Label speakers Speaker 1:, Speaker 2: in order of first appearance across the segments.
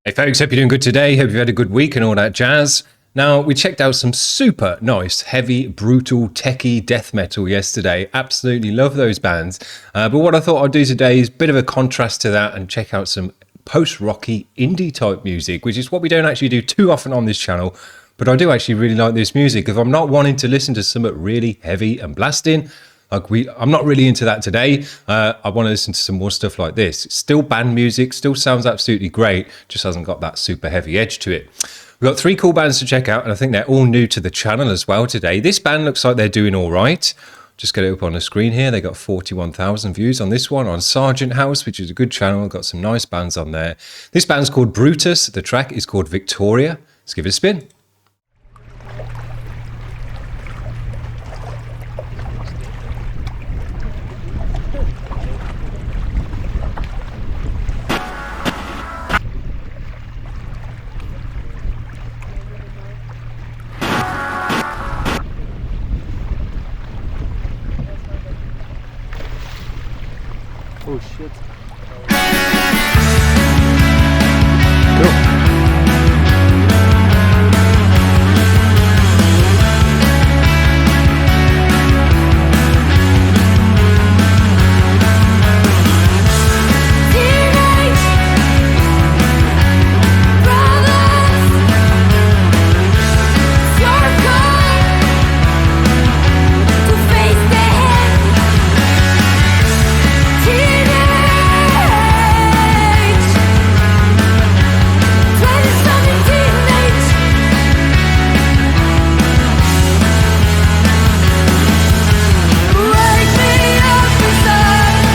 Speaker 1: Hey folks, hope you're doing good today. Hope you've had a good week and all that jazz. Now, we checked out some super nice, heavy, brutal, techie death metal yesterday. Absolutely love those bands. But what I thought I'd do today is a bit of a contrast to that and check out some post-rocky indie type music, which is what we don't actually do too often on this channel. But I do actually really like this music. If I'm not wanting to listen to something really heavy and blasting, I'm not really into that today. I want to listen to some more stuff like this. It's still band music, still sounds absolutely great, just hasn't got that super heavy edge to it. We've got 3 cool bands to check out, and I think they're all new to the channel as well today. This band looks like they're doing all right. Just get it up on the screen here. They got 41,000 views on this one on Sargent House, which is a good channel. Got some nice bands on there. This band's called Brutus. The track is called Victoria. Let's give it a spin.
Speaker 2: Oh shit.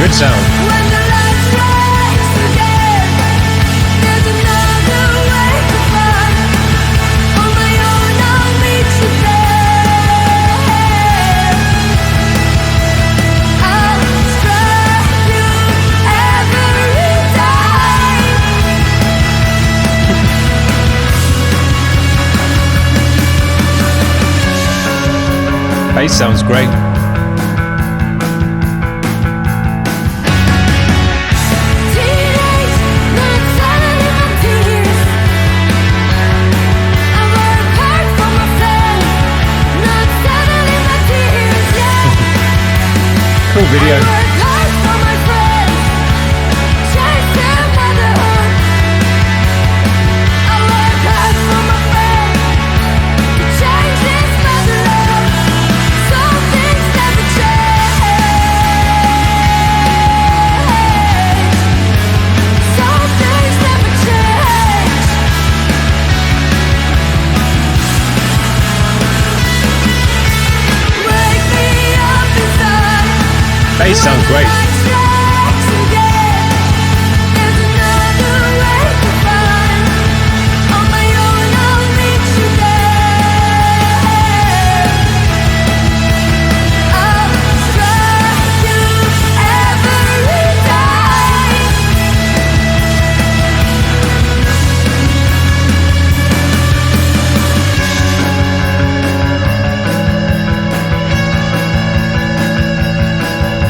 Speaker 1: Good sound. Bass sounds great. Cool video. Bass sounds great.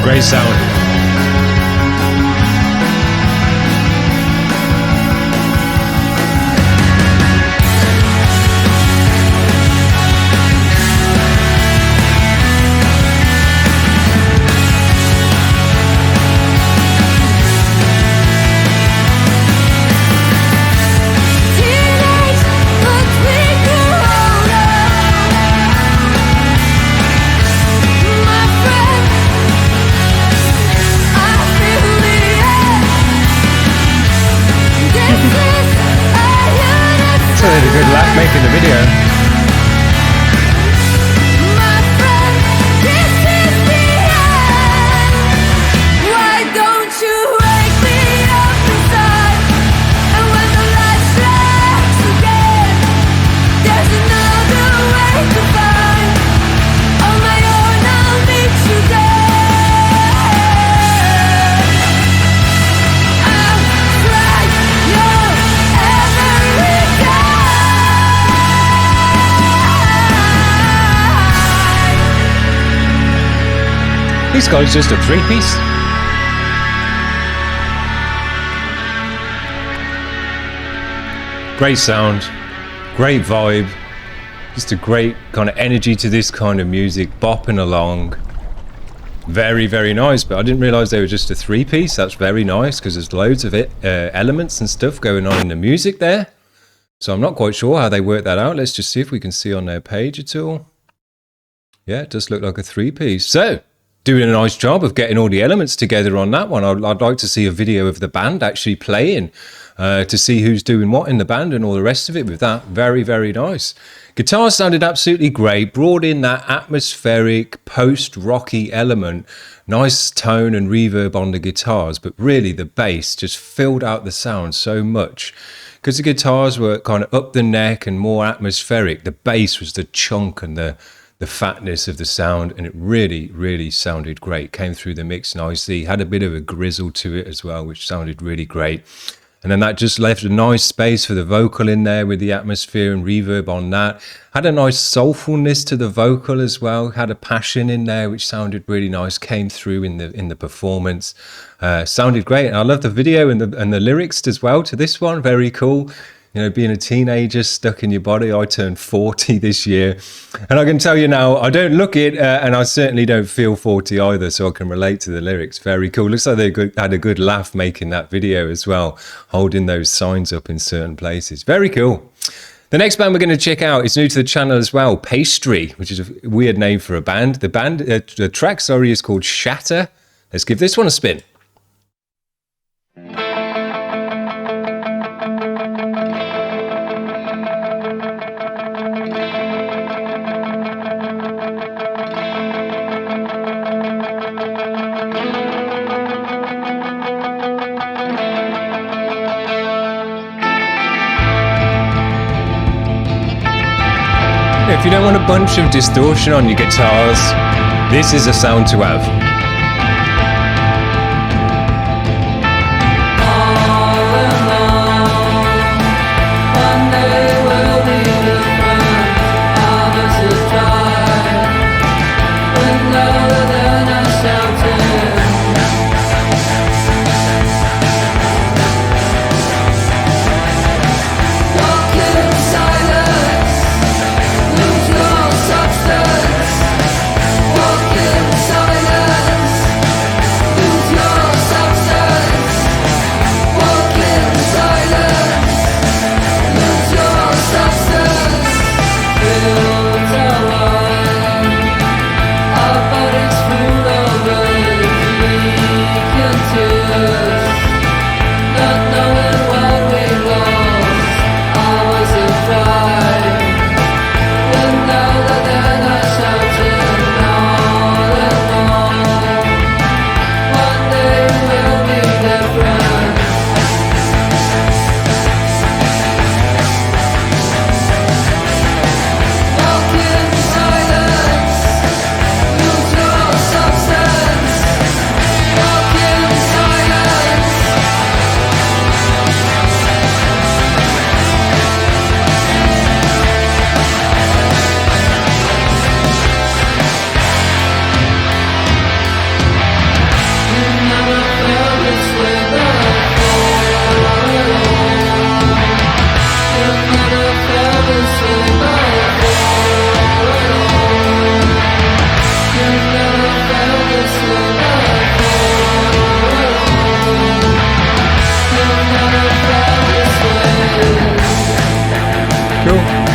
Speaker 1: Great sound. So they had a good laugh making the video. This guy's just a 3-piece. Great sound, great vibe, just a great kind of energy to this kind of music, bopping along. Very, very nice, but I didn't realise they were just a three-piece. That's very nice because there's loads of elements and stuff going on in the music there. So I'm not quite sure how they work that out. Let's just see if we can see on their page at all. Yeah, it does look like a three-piece. So, doing a nice job of getting all the elements together on that one. I'd like to see a video of the band actually playing to see who's doing what in the band and all the rest of it with that. Very, very nice. Guitar sounded absolutely great, brought in that atmospheric post-rocky element, nice tone and reverb on the guitars, but really the bass just filled out the sound so much. Because the guitars were kind of up the neck and more atmospheric, the bass was the chunk and the fatness of the sound, and it really, really sounded great. Came through the mix nicely, had a bit of a grizzle to it as well, which sounded really great. And then that just left a nice space for the vocal in there with the atmosphere and reverb on that. Had a nice soulfulness to the vocal as well. Had a passion in there which sounded really nice. Came through in the performance. Sounded great. And I love the video and the lyrics as well to this one. Very cool. You know, being a teenager stuck in your body. I turned 40 this year. And I can tell you now, I don't look it, and I certainly don't feel 40 either, so I can relate to the lyrics. Very cool. Looks like they had a good laugh making that video as well, holding those signs up in certain places. Very cool. The next band we're going to check out is new to the channel as well, Pastry, which is a weird name for a band. The track, is called Shatter. Let's give this one a spin. If you don't want a bunch of distortion on your guitars, this is a sound to have.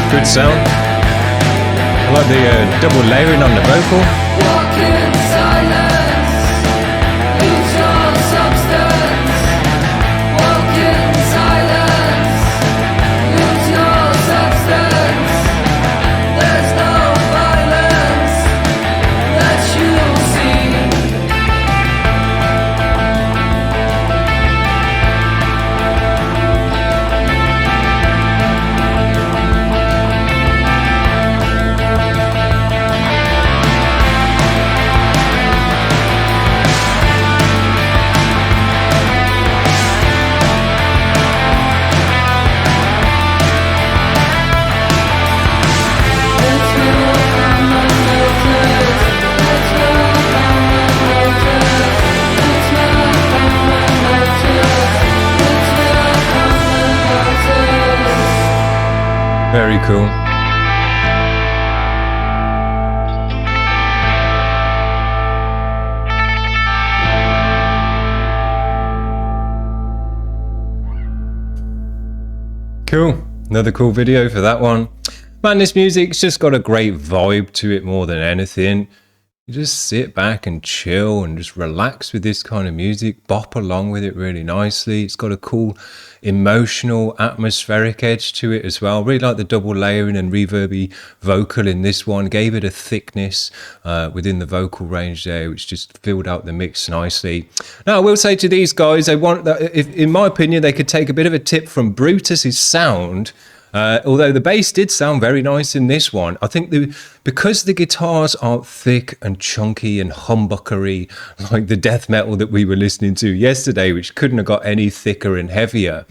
Speaker 1: Good sound. I like the double layering on the vocal.
Speaker 3: Walk in silence, lose your substance. Walk in silence, lose your substance. There's no violence that you'll see.
Speaker 1: Very cool. Cool. Another cool video for that one. Man, this music's just got a great vibe to it more than anything. You just sit back and chill and just relax with this kind of music, bop along with it really nicely. It's got a cool emotional, atmospheric edge to it as well. Really like the double layering and reverby vocal in this one. Gave it a thickness within the vocal range there, which just filled out the mix nicely. Now, I will say to these guys, in my opinion, they could take a bit of a tip from Brutus's sound. Although the bass did sound very nice in this one, I think because the guitars aren't thick and chunky and humbuckery like the death metal that we were listening to yesterday, which couldn't have got any thicker and heavier,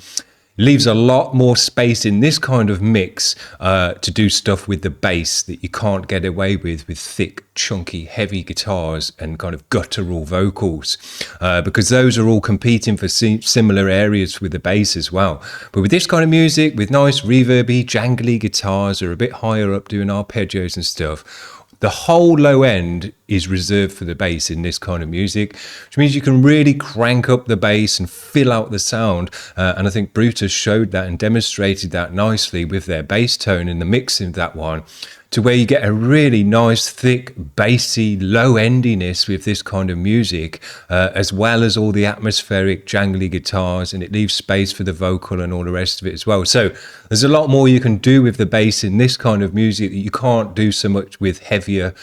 Speaker 1: leaves a lot more space in this kind of mix to do stuff with the bass that you can't get away with thick, chunky, heavy guitars and kind of guttural vocals, because those are all competing for similar areas with the bass as well. But with this kind of music, with nice reverby, jangly guitars or a bit higher up doing arpeggios and stuff, the whole low end is reserved for the bass in this kind of music, which means you can really crank up the bass and fill out the sound. And I think Brutus showed that and demonstrated that nicely with their bass tone in the mixing of that one, to where you get a really nice, thick, bassy, low-endiness with this kind of music, as well as all the atmospheric, jangly guitars, and it leaves space for the vocal and all the rest of it as well. So there's a lot more you can do with the bass in this kind of music that you can't do so much with heavier,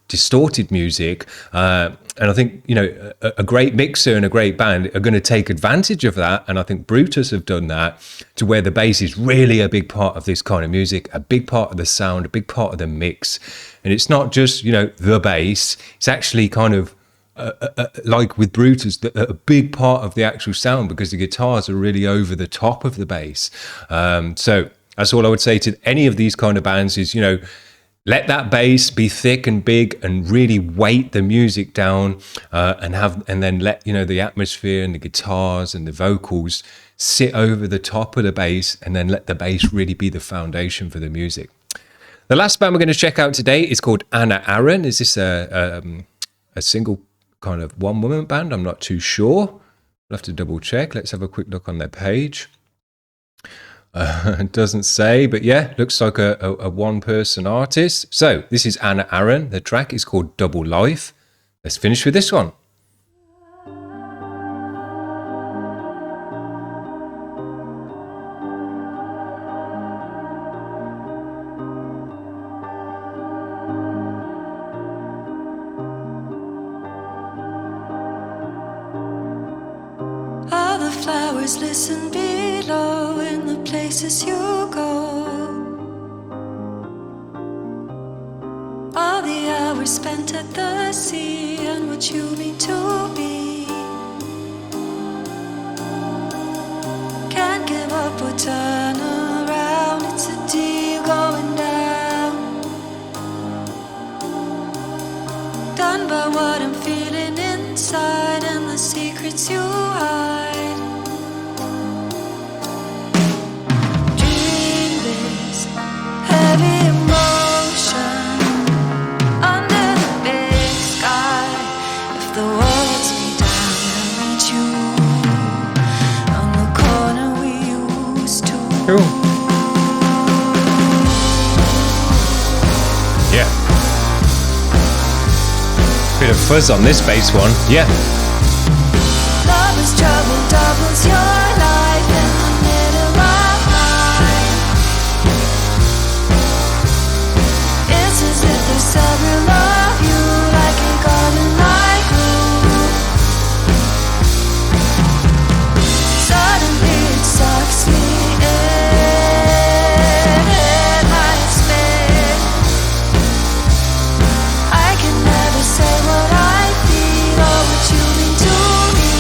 Speaker 1: distorted music. And I think, a great mixer and a great band are going to take advantage of that. And I think Brutus have done that, to where the bass is really a big part of this kind of music, a big part of the sound, a big part of the mix. And it's not just, the bass. It's actually kind of like with Brutus, a big part of the actual sound, because the guitars are really over the top of the bass. So that's all I would say to any of these kind of bands is, let that bass be thick and big and really weight the music down, and then let the atmosphere and the guitars and the vocals sit over the top of the bass, and then let the bass really be the foundation for the music. The last band we're going to check out today is called Anna Aaron. Is this a single kind of one-woman band? I'm not too sure. I'll have to double check. Let's have a quick look on their page. It doesn't say, but yeah, looks like a one-person artist. So this is Anna Aaron. The track is called Double Life. Let's finish with this one.
Speaker 4: All the flowers listen below in the places you go. All the hours spent at the sea and what you mean to be. Can't give up or turn around. It's a deal going down. Done by what I'm feeling inside and the secrets you hide. Heavy emotion under the big sky. If the world lets me down, I'll meet you on the corner we used to.
Speaker 1: Cool. Yeah. Bit of fuzz on this bass one. Yeah.
Speaker 4: Love is trouble, doubles your life in the middle of mine. It's as if there's several of you, like a garden I grew. Suddenly it sucks me in, I spit. I can never say what I feel or what you mean to me.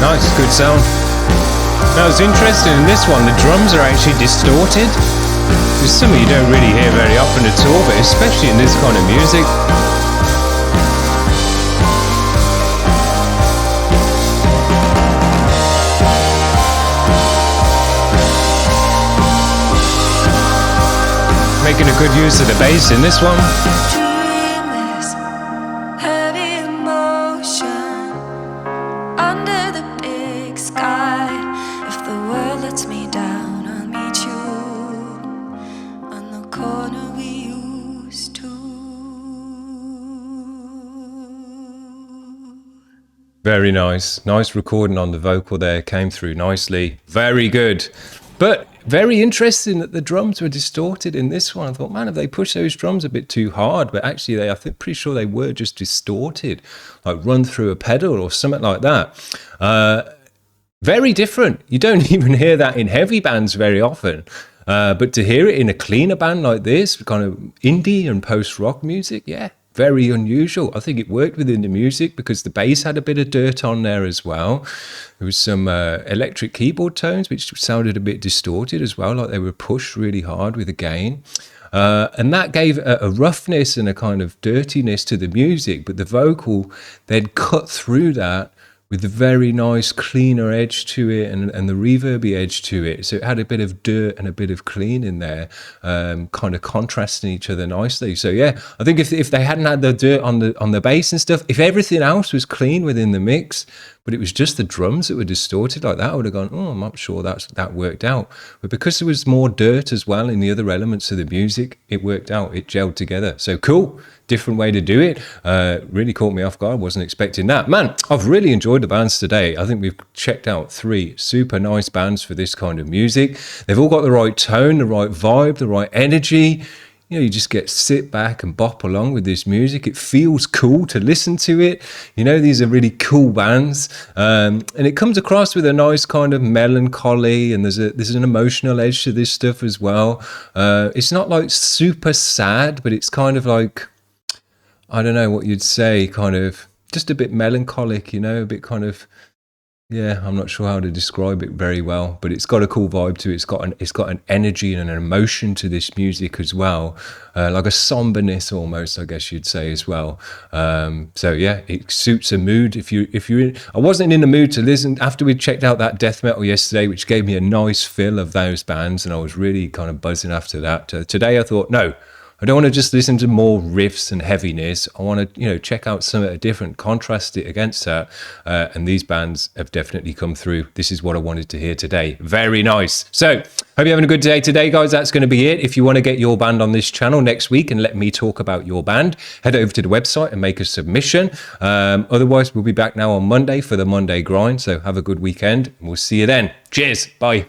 Speaker 1: Nice, good sound. Now it's interesting in this one, the drums are actually distorted. It's something you don't really hear very often at all, but especially in this kind of music. Making a good use of the bass in this one.
Speaker 4: Dreamless, heavy emotion under the big sky. If the world lets me down, I'll meet you on the corner we used to.
Speaker 1: Very nice. Nice recording on the vocal there. Came through nicely. Very good. But very interesting that the drums were distorted in this one. I thought, man, have they pushed those drums a bit too hard? But actually, I think pretty sure they were just distorted, like run through a pedal or something like that. Very different. You don't even hear that in heavy bands very often. But to hear it in a cleaner band like this, kind of indie and post-rock music, yeah, very unusual. I think it worked within the music because the bass had a bit of dirt on there as well. There was some electric keyboard tones which sounded a bit distorted as well, like they were pushed really hard with the gain. And that gave a roughness and a kind of dirtiness to the music, but the vocal then cut through that with the very nice cleaner edge to it and the reverby edge to it. So it had a bit of dirt and a bit of clean in there, kind of contrasting each other nicely. So yeah, I think if they hadn't had the dirt on the bass and stuff, if everything else was clean within the mix, but it was just the drums that were distorted like that, I would have gone, oh, I'm not sure that worked out. But because there was more dirt as well in the other elements of the music, it worked out, it gelled together. So cool, different way to do it. Really caught me off guard, wasn't expecting that. Man, I've really enjoyed the bands today. I think we've checked out 3 super nice bands for this kind of music. They've all got the right tone, the right vibe, the right energy. You know, you just get sit back and bop along with this music. It feels cool to listen to it. You know, these are really cool bands, and it comes across with a nice kind of melancholy, and there's an emotional edge to this stuff as well. It's not like super sad, but it's kind of like, I don't know what you'd say, kind of just a bit melancholic. You know, a bit kind of. Yeah, I'm not sure how to describe it very well, but it's got a cool vibe to it. It's got an energy and an emotion to this music as well, like a somberness almost, I guess you'd say as well. So yeah, it suits a mood. If you're in, I wasn't in the mood to listen after we checked out that death metal yesterday, which gave me a nice feel of those bands, and I was really kind of buzzing after that. Today I thought, no, I don't want to just listen to more riffs and heaviness. I want to, check out something different, contrast it against that. And these bands have definitely come through. This is what I wanted to hear today. Very nice. So, hope you're having a good day today, guys. That's going to be it. If you want to get your band on this channel next week and let me talk about your band, head over to the website and make a submission. Otherwise, we'll be back now on Monday for the Monday grind. So have a good weekend. And we'll see you then. Cheers. Bye.